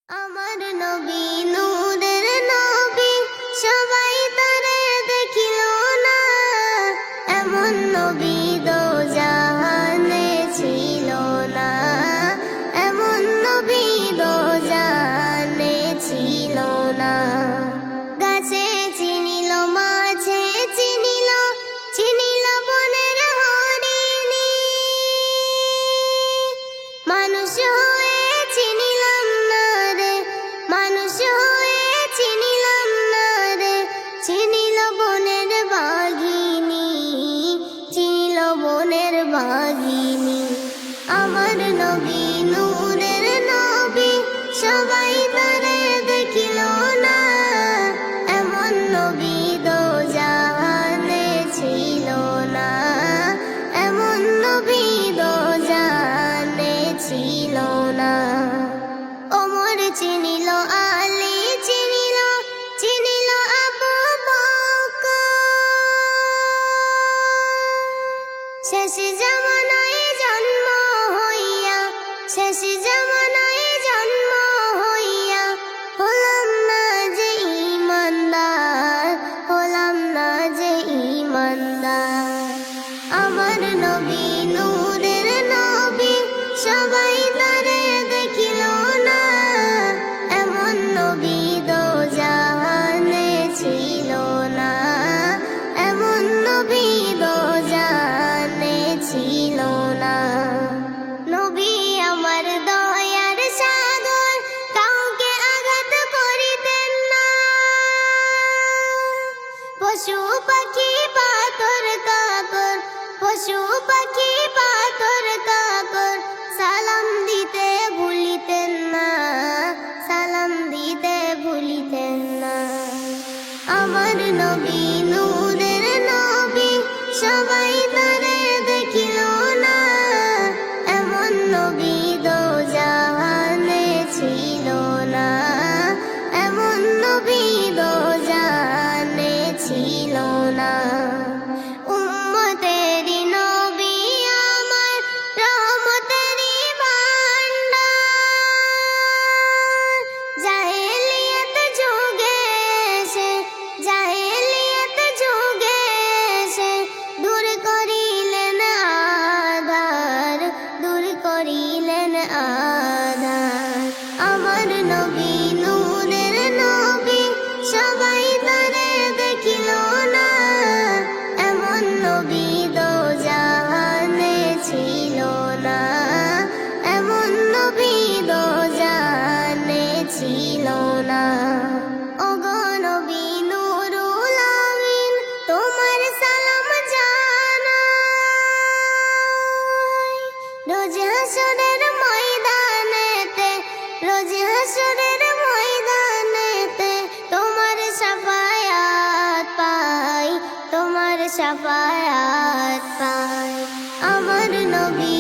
আমার নবী নূরের নবী, সবাই তারে দেখিল না। এমন নবী দোজাহানে ছিল না, এমন নবী দোজাহানে ছিল না। গাছে চিনিল, মাঝে চিনিল, চিনিল বনের হরিণী। মানুষ হয়ে চিনিলাম না রে, মানুষ হয়ে চিনিলাম না রে, চিনিল বনের বাঘিনী, চিনিল বনের বাঘিনী। আমার নবী নূরের নবী, সবাই তারে দেখিল না। এমন নবী দোজাহানে ছিল না, এমন নবী দোজাহানে ছিল না। ওমর চিনিল, আলী চিনিল, চিনিল আবু বকর। শেষ জামানায় জন্ম হইয়া, শেষ জামানায় জন্ম হইয়া, হলাম না যে ঈমানদার, হলাম না যে ঈমানদার। আমার নবী নূরের নবী, সবাই তারে দেখিল না। এমন নবী দোজাহানে ছিল না, এমন নবী দোজাহানে ছিল না। নবী আমার দয়ার সাগর, কাউকে আঘাত করিতেন না। পশু পাখি পাথর কাকর, পশু পাখি পাথর কাকর, সালাম দিতে ভুলিতেন না, সালাম দিতে ভুলিতেন না। আমার নবী নূরের নবী, সবাই তারে দেখিল না। এমন নবী দোজাহানে ছিল না, এমন নবী দোজাহানে ছিল না। উম্মতেরি নবী আমার, রহমতেরি ভান্ডার। জাহেলিয়াত যুগে এসে, জাহেলিয়াত যুগে এসে, দূর করিলেন আধার, দূর করিলেন আধার। আমার নবী নূরের নবী, সবাই তারে দেখিল না। এমন নবী দোজাহানে ছিল না, এমন নবী দোজাহানে ছিল না। ওগো নবী নূরুল আমিন, তোমার সালাম জানাই। রোজ হাসরের ময়দানেতে, রোজ হাসরের ময়দানেতে, তোমার শাফায়াত পাই, তোমার শাফায়াত পাই। আমার নবী